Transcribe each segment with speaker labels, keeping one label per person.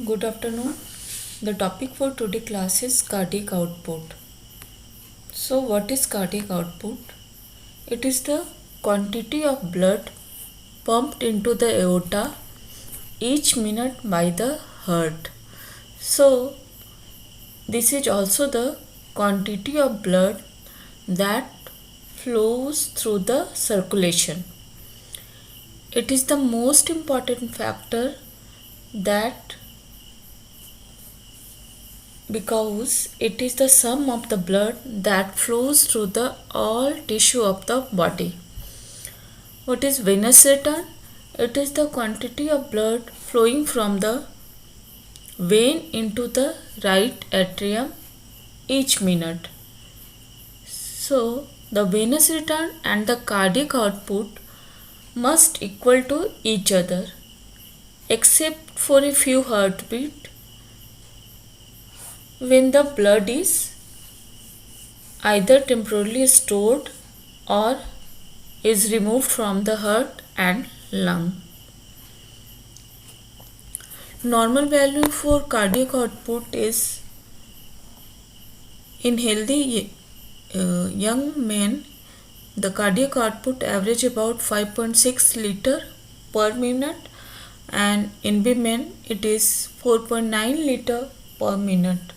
Speaker 1: Good afternoon. The topic for today class is cardiac output. So, what is cardiac output? It is the quantity of blood pumped into the aorta each minute by the heart. So, this is also the quantity of blood that flows through the circulation. It is the most important factor that because it is the sum of the blood that flows through the all tissue of the body. What is venous return? It is the quantity of blood flowing from the vein into the right atrium each minute. So the venous return and the cardiac output must equal to each other except for a few heartbeats when the blood is either temporarily stored or is removed from the heart and lung. Normal value for cardiac output is in healthy young men, the cardiac output average about 5.6 liter per minute, and in women it is 4.9 liter per minute.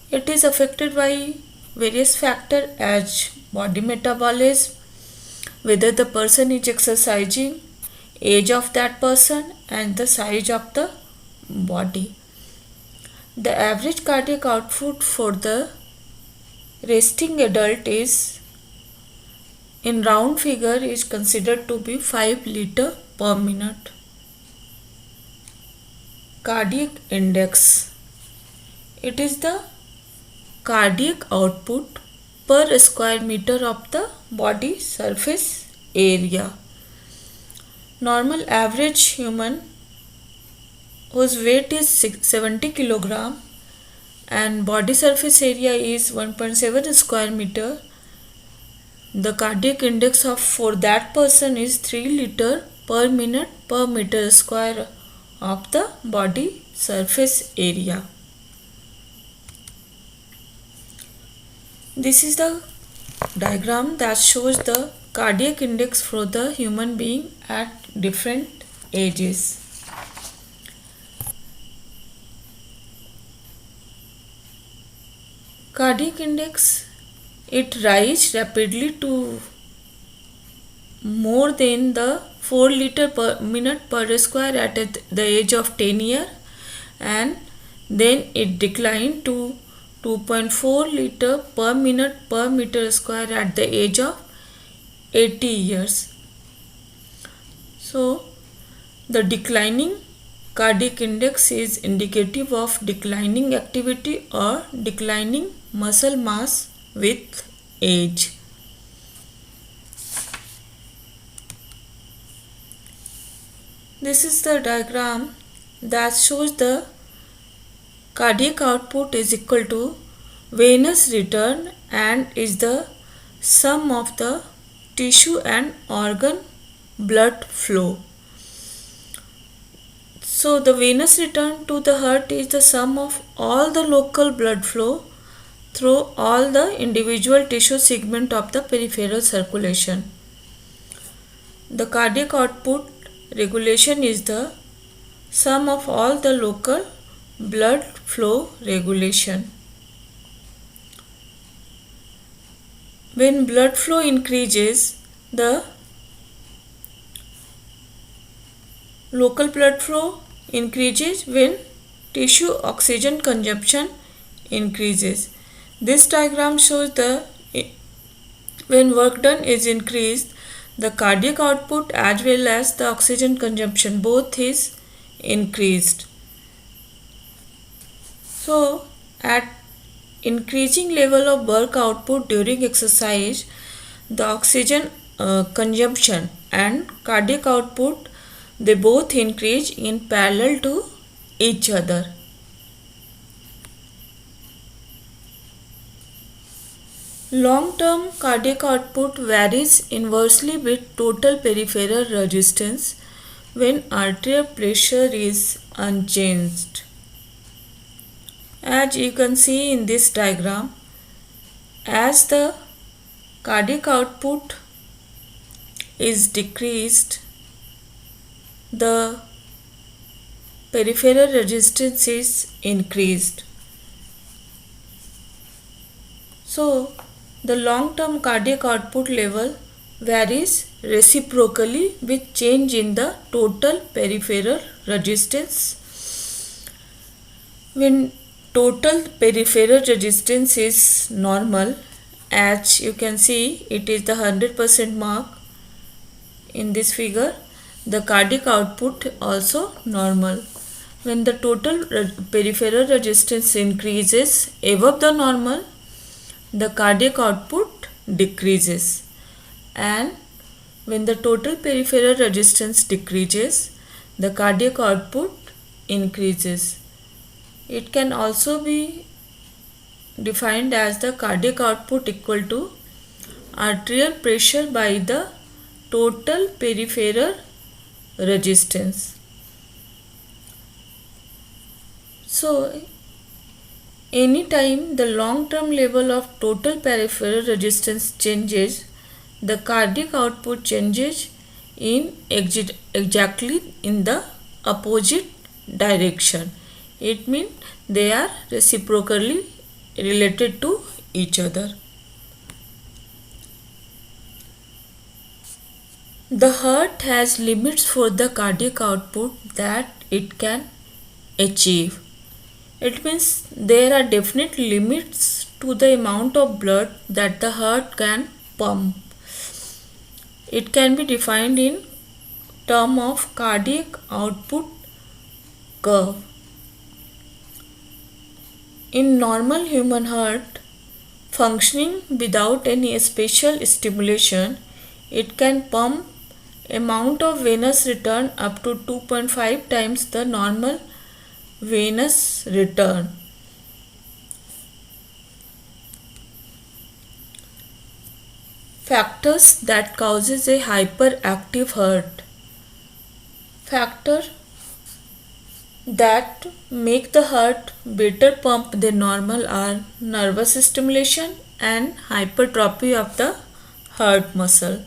Speaker 1: It is affected by various factors as body metabolism, whether the person is exercising, age of that person, and the size of the body. The average cardiac output for the resting adult is in round figure is considered to be 5 liter per minute. Cardiac index. It is the cardiac output per square meter of the body surface area. Normal average human whose weight is 70 kg and body surface area is 1.7 square meter, the cardiac index of for that person is 3 liter per minute per meter square of the body surface area. This is the diagram that shows the cardiac index for the human being at different ages. Cardiac index, it rises rapidly to more than the 4 liter per minute per square at the age of 10 years, and then it declined to 2.4 liter per minute per meter square at the age of 80 years. So the declining cardiac index is indicative of declining activity or declining muscle mass with age. This is the diagram that shows the cardiac output is equal to venous return and is the sum of the tissue and organ blood flow. So the venous return to the heart is the sum of all the local blood flow through all the individual tissue segment of the peripheral circulation. The cardiac output regulation is the sum of all the local blood flow regulation. When blood flow increases, the local blood flow increases when tissue oxygen consumption increases. This diagram shows the when work done is increased, the cardiac output as well as the oxygen consumption both is increased. So at increasing level of work output during exercise, the oxygen consumption and cardiac output, they both increase in parallel to each other. Long-term cardiac output varies inversely with total peripheral resistance, when arterial pressure is unchanged. As you can see in this diagram, as the cardiac output is decreased, the peripheral resistance is increased. So, the long-term cardiac output level varies reciprocally with change in the total peripheral resistance. When total peripheral resistance is normal, as you can see it is the 100% mark in this figure, the cardiac output also normal. When the total peripheral resistance increases above the normal, the cardiac output decreases, and when the total peripheral resistance decreases, the cardiac output increases. It can also be defined as the cardiac output equal to arterial pressure by the total peripheral resistance. So, anytime the long-term level of total peripheral resistance changes, the cardiac output changes in exactly in the opposite direction. It means they are reciprocally related to each other. The heart has limits for the cardiac output that it can achieve. It means there are definite limits to the amount of blood that the heart can pump. It can be defined in terms of cardiac output curve. In normal human heart functioning without any special stimulation, it can pump amount of venous return up to 2.5 times the normal venous return. Factors that causes a hyperactive heart. Factor that make the heart better pump than normal are nervous stimulation and hypertrophy of the heart muscle.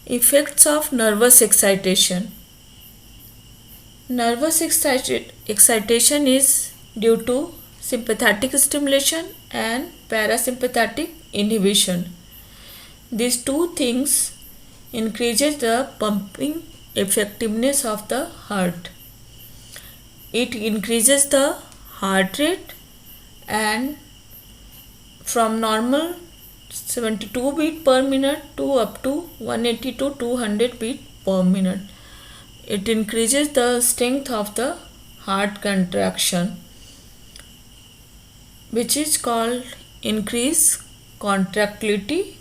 Speaker 1: Effects of nervous excitation. Nervous excitation is due to sympathetic stimulation and parasympathetic inhibition. These two things increases the pumping effectiveness of the heart. It increases the heart rate, and from normal 72 beat per minute to up to 180 to 200 beat per minute. It increases the strength of the heart contraction, which is called increased contractility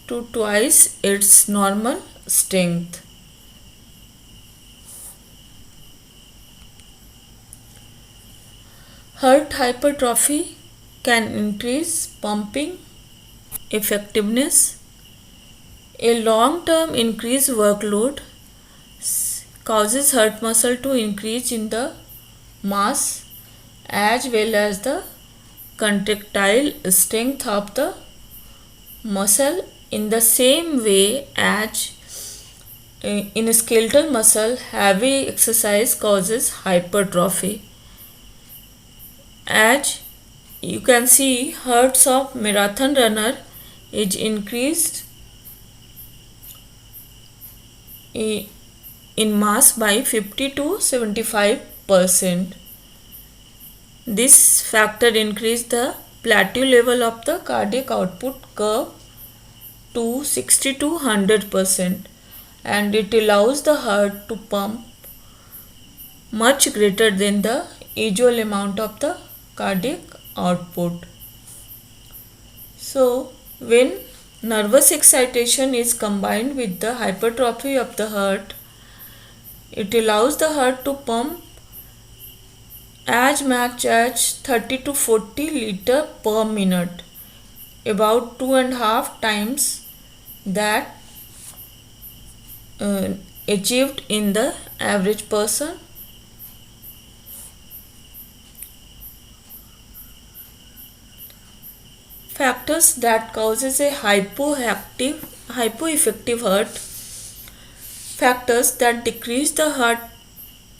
Speaker 1: to twice its normal strength. Heart hypertrophy can increase pumping effectiveness. A long-term increased workload causes heart muscle to increase in the mass as well as the contractile strength of the muscle in the same way as in skeletal muscle heavy exercise causes hypertrophy. As you can see, hearts of marathon runner is increased in mass by 50 to 75%. This factor increased the plateau level of the cardiac output curve to 60 to 100%, and it allows the heart to pump much greater than the usual amount of the cardiac output. So, when nervous excitation is combined with the hypertrophy of the heart, it allows the heart to pump as much as 30 to 40 liter per minute, about 2.5 times that achieved in the average person. Factors that causes a hypoeffective heart. Factors that decrease the heart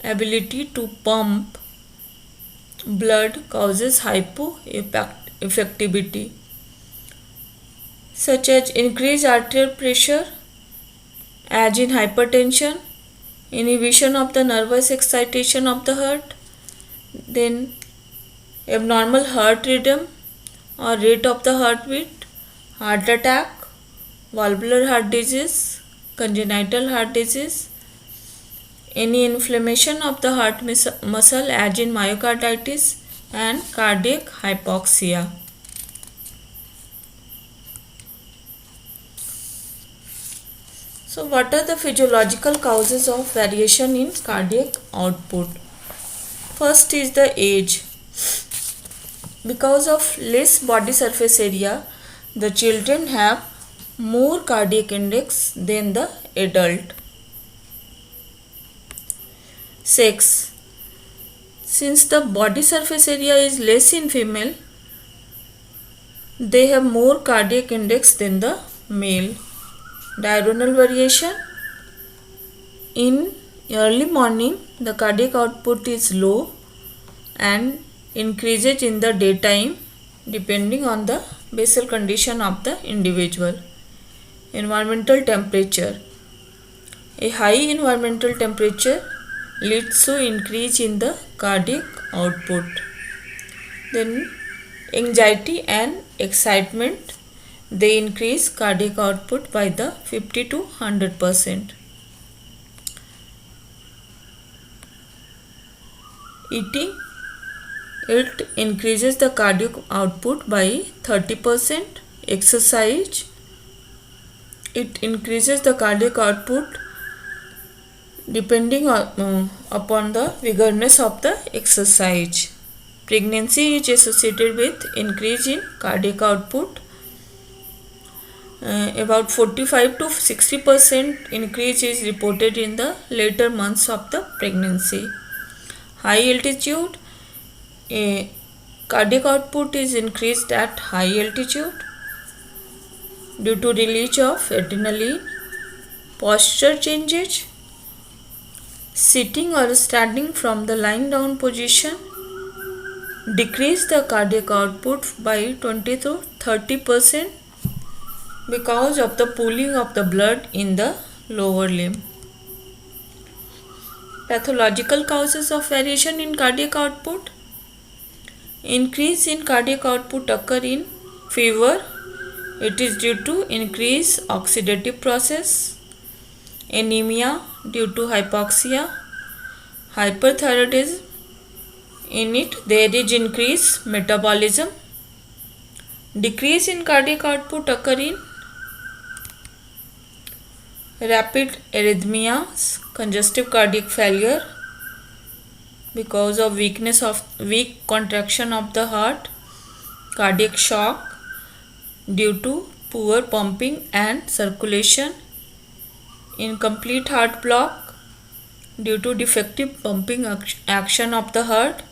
Speaker 1: ability to pump blood causes hypoeffectivity, such as increased arterial pressure, as in hypertension, inhibition of the nervous excitation of the heart, then abnormal heart rhythm or rate of the heartbeat, heart attack, valvular heart disease, congenital heart disease, any inflammation of the heart muscle as in myocarditis, and cardiac hypoxia. So what are the physiological causes of variation in cardiac output? First is the age. Because of less body surface area, the children have more cardiac index than the adult. Sex. Since the body surface area is less in female, they have more cardiac index than the male. Diurnal variation. In early morning, the cardiac output is low and increases in the daytime depending on the basal condition of the individual. Environmental temperature. A high environmental temperature leads to increase in the cardiac output. Then anxiety and excitement, they increase cardiac output by the 50 to 100%. Eating, it increases the cardiac output by 30%. Exercise, it increases the cardiac output depending upon the vigorousness of the exercise. Pregnancy is associated with increase in cardiac output. About 45 to 60% increase is reported in the later months of the pregnancy. High altitude, cardiac output is increased at high altitude due to release of adrenaline. Posture changes. Sitting or standing from the lying down position decrease the cardiac output by 20 to 30% because of the pooling of the blood in the lower limb. Pathological causes of variation in cardiac output. Increase in cardiac output occur in fever. It is due to increased oxidative process. Anemia due to hypoxia. Hyperthyroidism, in it there is increased metabolism. Decrease in cardiac output occur in rapid arrhythmias, congestive cardiac failure because of weak contraction of the heart, cardiac shock due to poor pumping and circulation, incomplete heart block due to defective pumping action of the heart,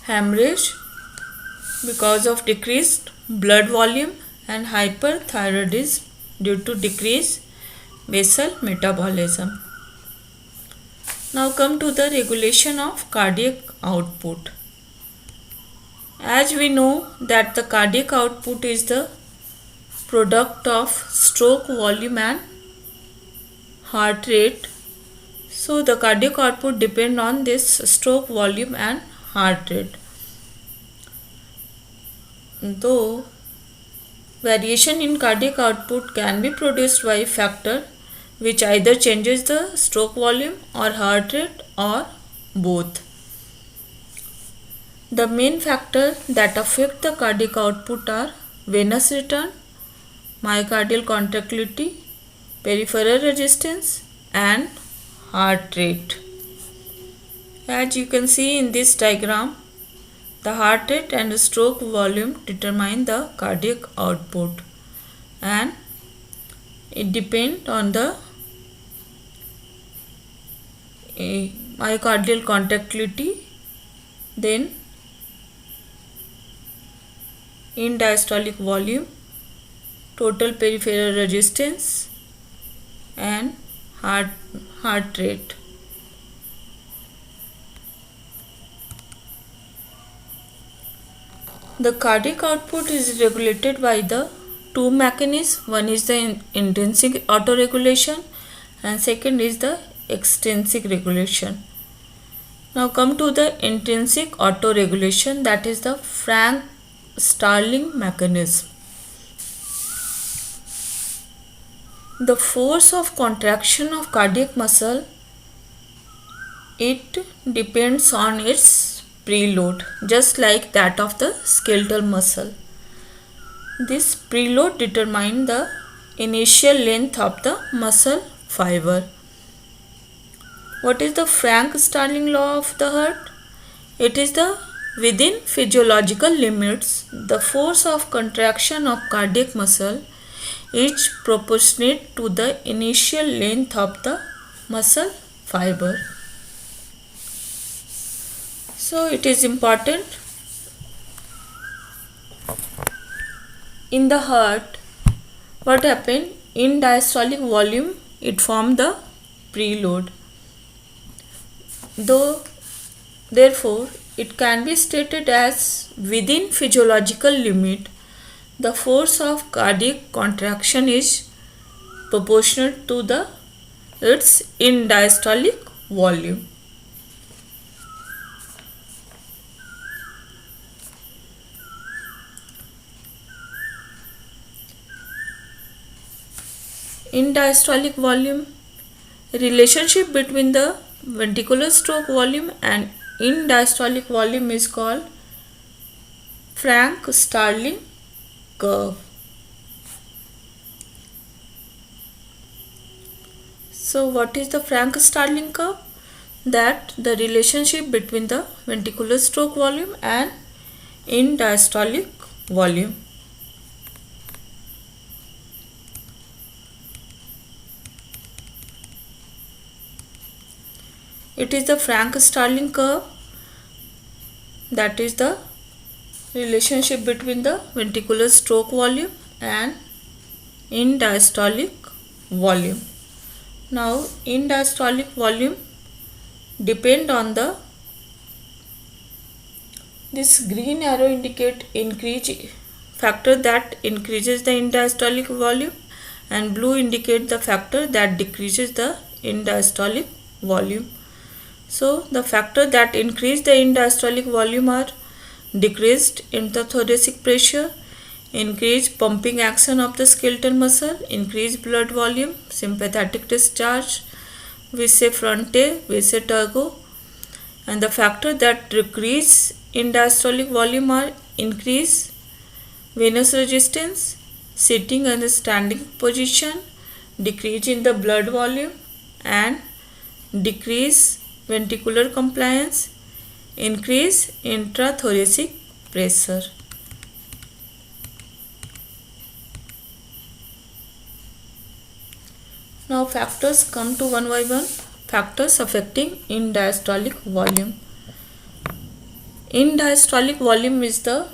Speaker 1: hemorrhage because of decreased blood volume, and hyperthyroidism due to decreased basal metabolism. Now come to the regulation of cardiac output. As we know that the cardiac output is the product of stroke volume and heart rate. So the cardiac output depends on this stroke volume and heart rate. Though variation in cardiac output can be produced by a factor which either changes the stroke volume or heart rate or both. The main factors that affect the cardiac output are venous return, myocardial contractility, peripheral resistance, and heart rate. As you can see in this diagram, the heart rate and stroke volume determine the cardiac output, and it depends on the myocardial contractility, then in diastolic volume, total peripheral resistance, and heart rate. The cardiac output is regulated by the two mechanisms. One is the intrinsic autoregulation and second is the extrinsic regulation. Now come to the intrinsic autoregulation, that is the Frank-Starling mechanism. The force of contraction of cardiac muscle, it depends on its preload, just like that of the skeletal muscle. This preload determines the initial length of the muscle fiber. What is the Frank-Starling law of the heart? It is the within physiological limits, the force of contraction of cardiac muscle is proportionate to the initial length of the muscle fiber. So it is important in the heart. What happened in diastolic volume? It formed the preload. Therefore, it can be stated as within physiological limit, the force of cardiac contraction is proportional to its in diastolic volume. In diastolic volume, relationship between the ventricular stroke volume and in diastolic volume is called Frank-Starling curve. So what is the Frank-Starling curve? That the relationship between the ventricular stroke volume and in diastolic volume. It is the Frank-Starling curve, that is the relationship between the ventricular stroke volume and in diastolic volume. Now in diastolic volume depend on this green arrow indicate increase factor that increases the in diastolic volume and blue indicate the factor that decreases the in diastolic volume. So the factor that increase the in diastolic volume are decreased intrathoracic pressure, increased pumping action of the skeletal muscle, increased blood volume, sympathetic discharge, vasa frontae, vasa turgo, and the factor that decrease in diastolic volume are increase venous resistance, sitting and standing position, decrease in the blood volume, and decrease ventricular compliance, increase intrathoracic pressure. Now factors come to one by one. Factors affecting in diastolic volume. In diastolic volume is the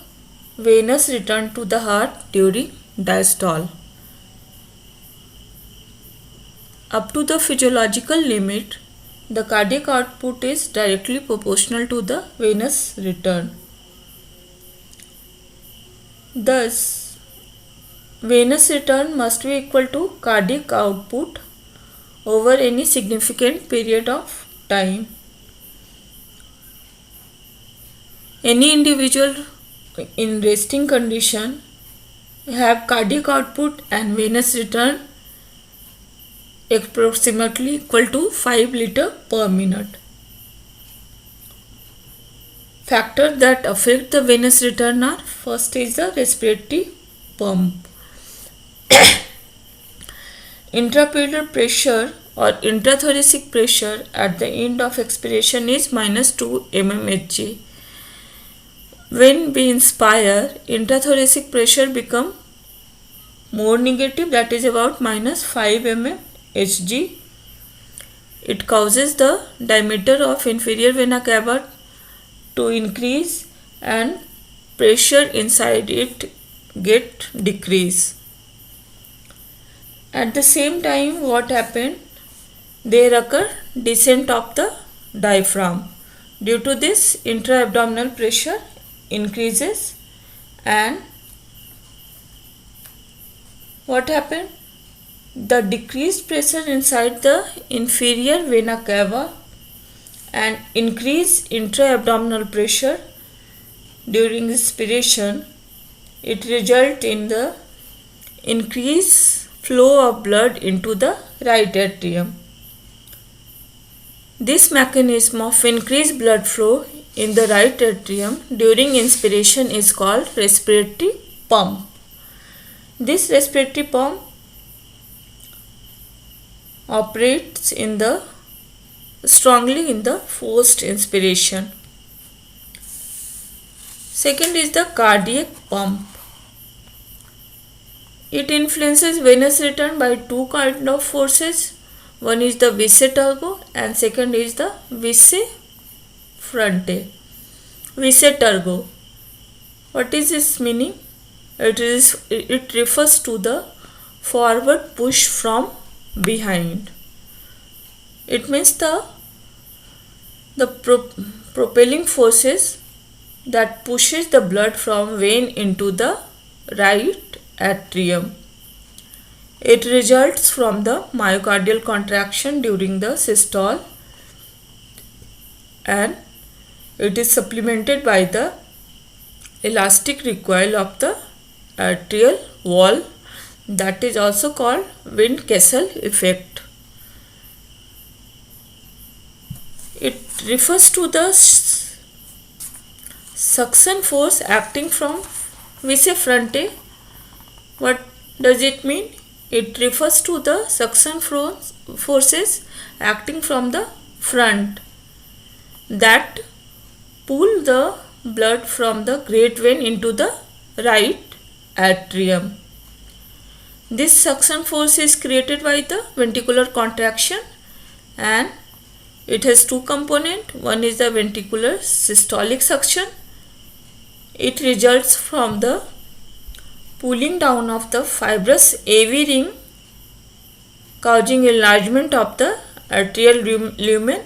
Speaker 1: venous return to the heart during diastole. Up to the physiological limit, the cardiac output is directly proportional to the venous return. Thus, venous return must be equal to cardiac output over any significant period of time. Any individual in resting condition have cardiac output and venous return approximately equal to 5 liters per minute. Factors that affect the venous return are: first is the respiratory pump. Intrapulmonary pressure or intrathoracic pressure at the end of expiration is -2 mmHg. When we inspire, intrathoracic pressure become more negative, that is about -5 mmHg. it causes the diameter of inferior vena cava to increase and pressure inside it get decrease. At the same time, what happened? There occur descent of the diaphragm. Due to this, intra-abdominal pressure increases, and what happened? The decreased pressure inside the inferior vena cava and increased intra-abdominal pressure during respiration, it results in the increased flow of blood into the right atrium. This mechanism of increased blood flow in the right atrium during inspiration is called respiratory pump. This respiratory pump operates strongly in the forced inspiration. Second is the cardiac pump. It influences venous return by two kind of forces. One is the visce turbo and second is the visce frontae. Visce turbo. What is its meaning? It refers to the forward push from behind. It means the propelling forces that pushes the blood from vein into the right atrium. It results from the myocardial contraction during the systole, and it is supplemented by the elastic recoil of the atrial wall, that is also called Wind-Kessel effect. It refers to the suction force acting from visce frontae. What does it mean? It refers to the suction forces acting from the front that pull the blood from the great vein into the right atrium. This suction force is created by the ventricular contraction, and it has two components. One is the ventricular systolic suction. It results from the pulling down of the fibrous AV ring, causing enlargement of the atrial lumen,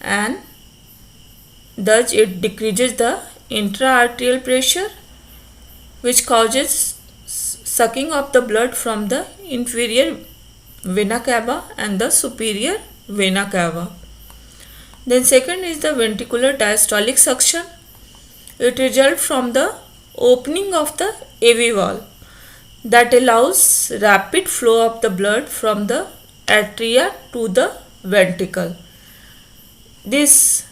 Speaker 1: and thus it decreases the intra-arterial pressure, which causes sucking of the blood from the inferior vena cava and the superior vena cava. Then second is the ventricular diastolic suction. It results from the opening of the AV valve that allows rapid flow of the blood from the atria to the ventricle. This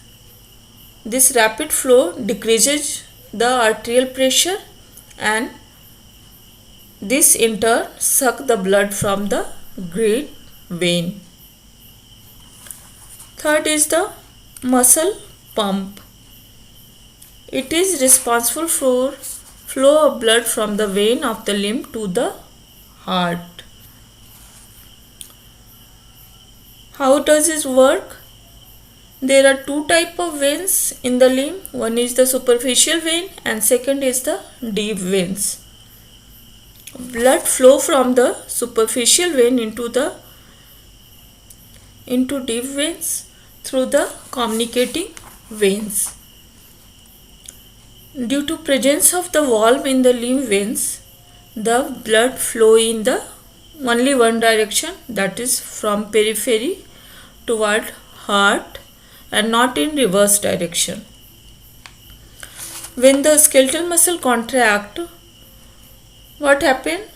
Speaker 1: rapid flow decreases the arterial pressure, and this in turn sucks the blood from the great vein. Third is the muscle pump. It is responsible for flow of blood from the vein of the limb to the heart. How does it work? There are two types of veins in the limb. One is the superficial vein and second is the deep veins. Blood flow from the superficial vein into deep veins through the communicating veins. Due to presence of the valve in the limb veins, the blood flow in the only one direction, that is from periphery toward heart, and not in reverse direction. When the skeletal muscle contract, what happens?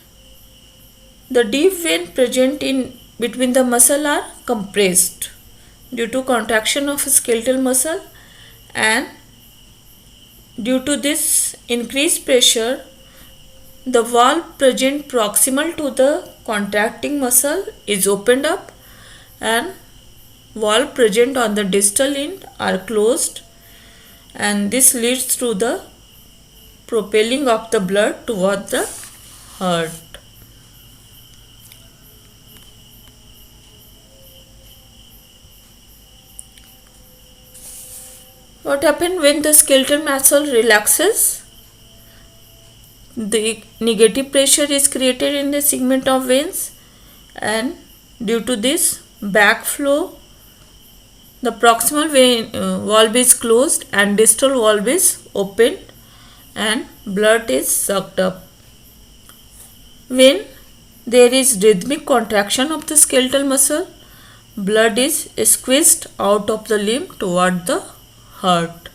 Speaker 1: The deep vein present in between the muscle are compressed due to contraction of skeletal muscle, and due to this increased pressure, the valve present proximal to the contracting muscle is opened up, and valve present on the distal end are closed, and this leads to the propelling of the blood toward the heart. What happens when the skeletal muscle relaxes? The negative pressure is created in the segment of veins, and due to this backflow, the proximal vein valve is closed and distal valve is opened and blood is sucked up. When there is rhythmic contraction of the skeletal muscle, blood is squeezed out of the limb toward the heart.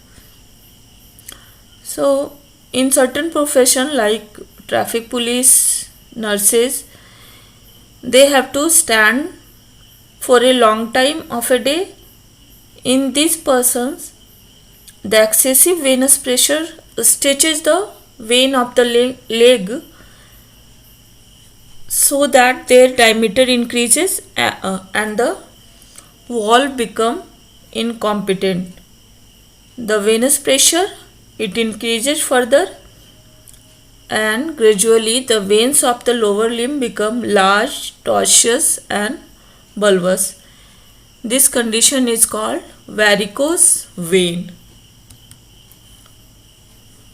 Speaker 1: So, in certain profession like traffic police, nurses, they have to stand for a long time of a day. In these persons, the excessive venous pressure stretches the vein of the leg so that their diameter increases and the valve become incompetent. The venous pressure, it increases further and gradually the veins of the lower limb become large, tortuous and bulbous. This condition is called varicose vein.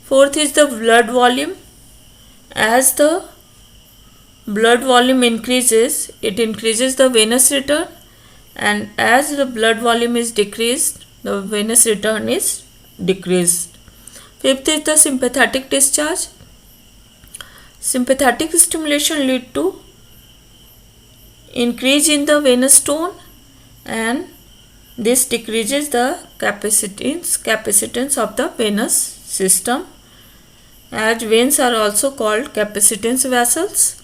Speaker 1: Fourth is the blood volume. As the blood volume increases, it increases the venous return, and as the blood volume is decreased, the venous return is decreased. Fifth is the sympathetic discharge. Sympathetic stimulation lead to increase in the venous tone, and this decreases the capacitance of the venous system, as veins are also called capacitance vessels.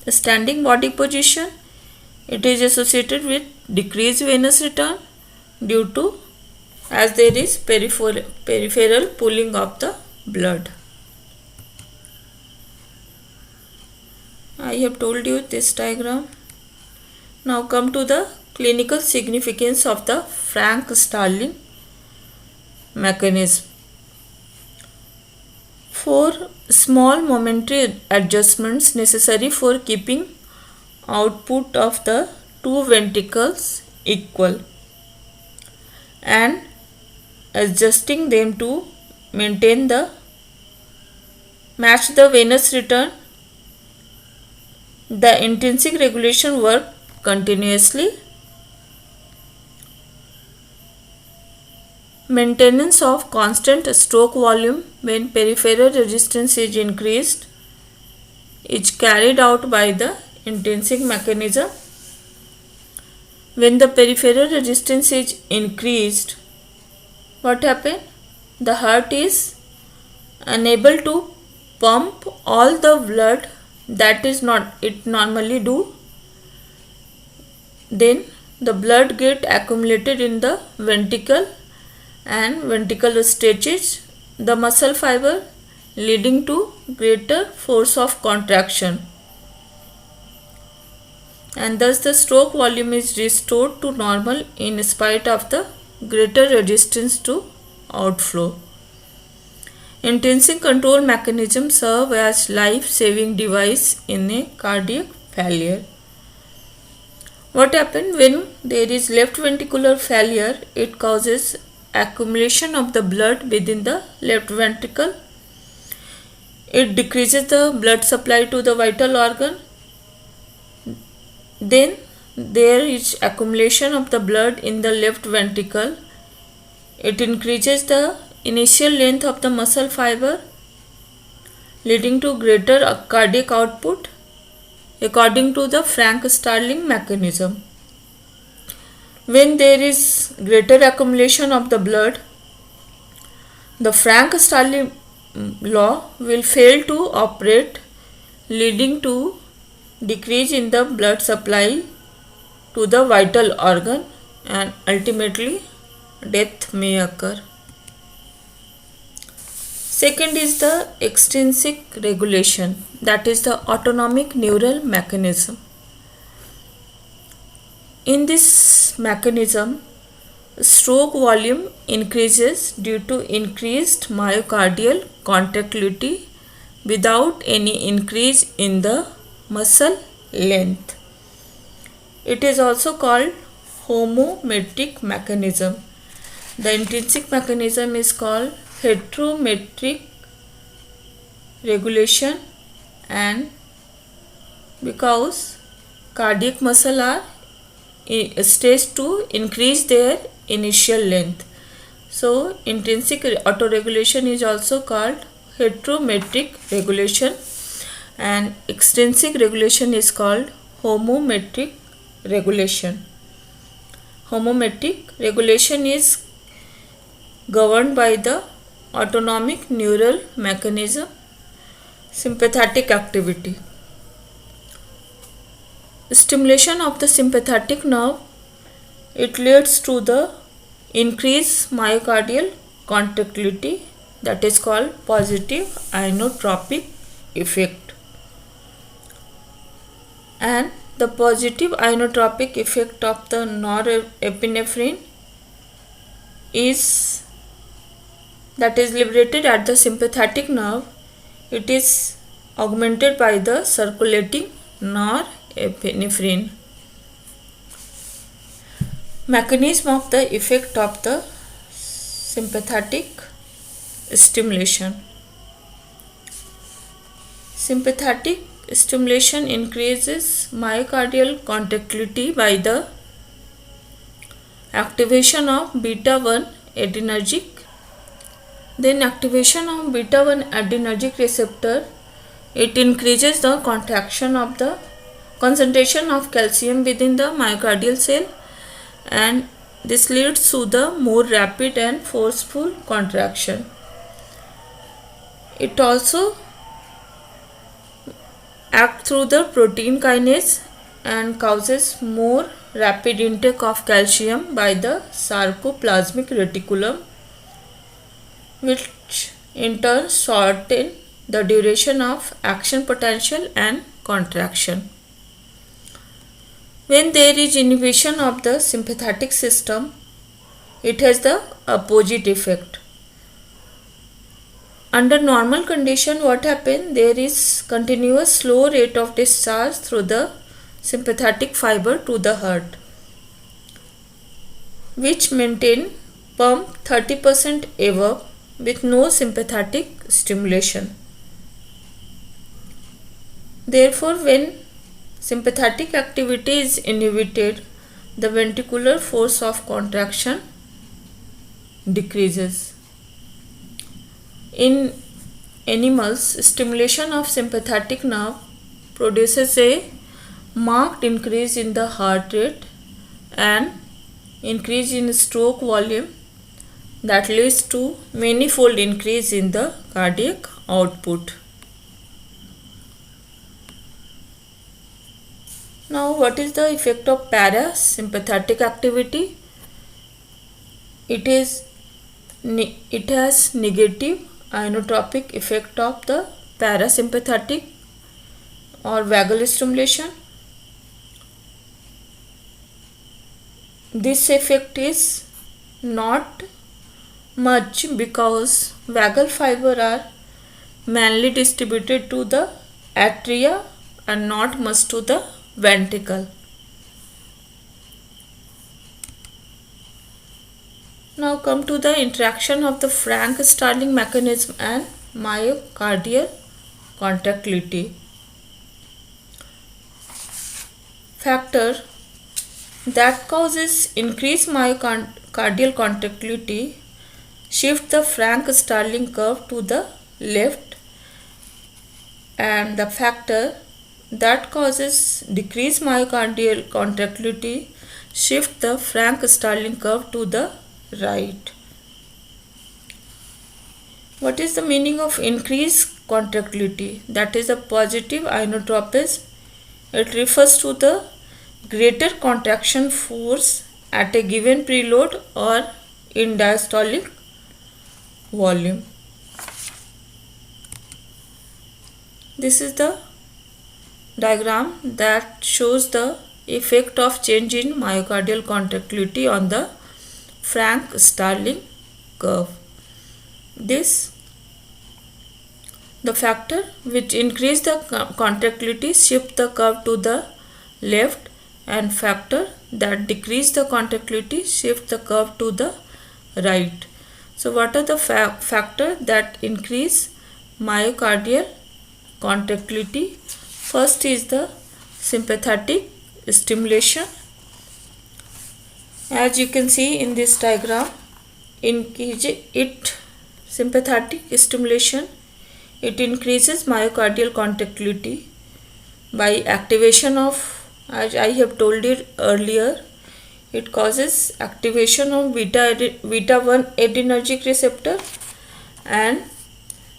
Speaker 1: The standing body position, it is associated with decreased venous return due to as there is peripheral pooling of the blood. I have told you this diagram. Now come to the clinical significance of the Frank-Starling mechanism. For small momentary adjustments necessary for keeping output of the two ventricles equal and adjusting them to match the venous return, the intrinsic regulation work continuously. Maintenance of constant stroke volume when peripheral resistance is increased is carried out by the intrinsic mechanism. When the peripheral resistance is increased, what happens? The heart is unable to pump all the blood that is not it normally do. Then the blood get accumulated in the ventricle, and ventricle stretches the muscle fiber, leading to greater force of contraction, and thus the stroke volume is restored to normal in spite of the greater resistance to outflow. Intrinsic control mechanism serve as life-saving device in a cardiac failure. What happens when there is left ventricular failure? It causes accumulation of the blood within the left ventricle. It decreases the blood supply to the vital organ. Then there is accumulation of the blood in the left ventricle. It increases the initial length of the muscle fiber, leading to greater cardiac output according to the Frank-Starling mechanism. When there is greater accumulation of the blood, the Frank-Starling law will fail to operate, leading to decrease in the blood supply to the vital organ, and ultimately death may occur. Second is the extrinsic regulation, that is the autonomic neural mechanism. In this mechanism, stroke volume increases due to increased myocardial contractility without any increase in the muscle length. It is also called homometric mechanism. The intrinsic mechanism is called heterometric regulation, and because cardiac muscle are staged to increase their initial length. So intrinsic autoregulation is also called heterometric regulation, and extrinsic regulation is called homometric regulation. Homometric regulation is governed by the autonomic neural mechanism, sympathetic activity. Stimulation of the sympathetic nerve, it leads to the increased myocardial contractility, that is called positive inotropic effect. And the positive inotropic effect of the norepinephrine is liberated at the sympathetic nerve. It is augmented by the circulating norepinephrine. Mechanism of the effect of the sympathetic stimulation. Sympathetic stimulation increases myocardial contractility by the activation of beta-1 adrenergic. Then activation of beta-1 adrenergic receptor, it increases the contraction of the concentration of calcium within the myocardial cell, and this leads to the more rapid and forceful contraction. It also acts through the protein kinase and causes more rapid intake of calcium by the sarcoplasmic reticulum, which in turn shorten the duration of action potential and contraction. When there is inhibition of the sympathetic system, it has the opposite effect. Under normal condition, what happens? There is continuous slow rate of discharge through the sympathetic fiber to the heart, which maintain pump 30% above with no sympathetic stimulation. Therefore, when sympathetic activity is inhibited, the ventricular force of contraction decreases. In animals, stimulation of sympathetic nerve produces a marked increase in the heart rate and increase in stroke volume that leads to manifold increase in the cardiac output. Now, what is the effect of parasympathetic activity? It has negative inotropic effect of the parasympathetic or vagal stimulation. This effect is not much because vagal fiber are mainly distributed to the atria and not much to the ventricle. Now come to the interaction of the Frank-Starling mechanism and myocardial contractility. Factor that causes increased myocardial contractility shift the Frank-Starling curve to the left, and the factor that causes decreased myocardial contractility shift the Frank-Starling curve to the right. What is the meaning of increased contractility? That is a positive inotropism. It refers to the greater contraction force at a given preload or in diastolic volume. This is the diagram that shows the effect of change in myocardial contractility on the Frank-Starling curve. The factor which increase the contractility shift the curve to the left, and factor that decrease the contractility shift the curve to the right. So what are the factors that increase myocardial contractility? First is the sympathetic stimulation. As you can see in this diagram, sympathetic stimulation, it increases myocardial contractility by activation of, as I have told it earlier, it causes activation of beta 1 adrenergic receptor, and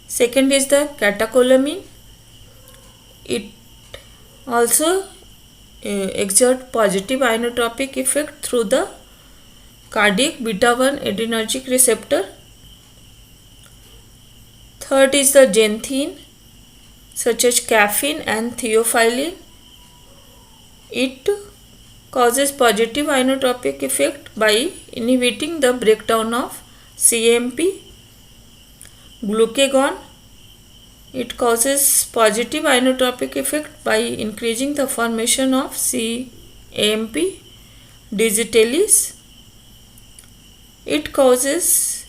Speaker 1: second is the catecholamine. It also exert positive inotropic effect through the cardiac beta 1 adrenergic receptor. Third is the xanthine, such as caffeine and theophylline. It causes positive inotropic effect by inhibiting the breakdown of CAMP. Glucagon, it causes positive inotropic effect by increasing the formation of CAMP digitalis. It causes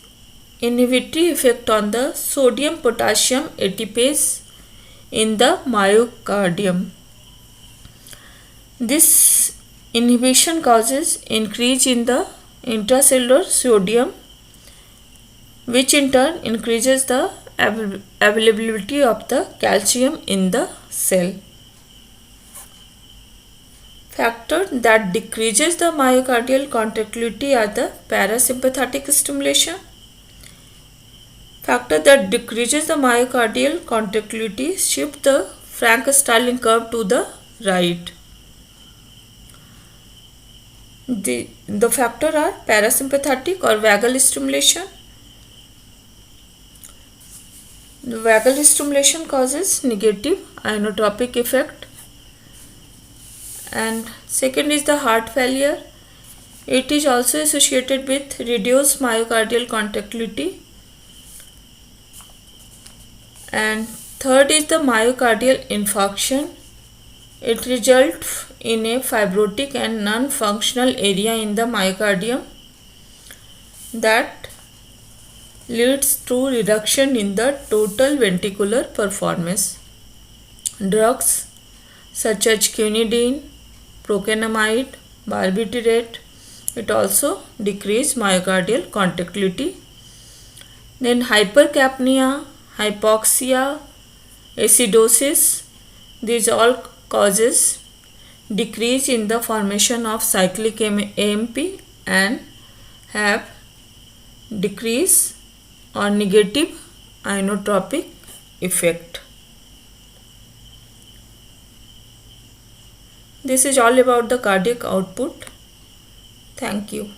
Speaker 1: inhibitory effect on the sodium potassium ATPase in the myocardium. This inhibition causes increase in the intracellular sodium, which in turn increases the availability of the calcium in the cell. Factors that decreases the myocardial contractility are the parasympathetic stimulation. Factor that decreases the myocardial contractility shift the Frank-Starling curve to the right. The factors are parasympathetic or vagal stimulation. The vagal stimulation causes negative inotropic effect. And second is the heart failure. It is also associated with reduced myocardial contractility. And third is the myocardial infarction. It results in a fibrotic and non-functional area in the myocardium that leads to reduction in the total ventricular performance. Drugs such as quinidine, procainamide, barbiturate, it also decrease myocardial contractility. Then hypercapnia, hypoxia, acidosis, these all causes decrease in the formation of cyclic AMP and have decrease or negative inotropic effect. This is all about the cardiac output. Thank you.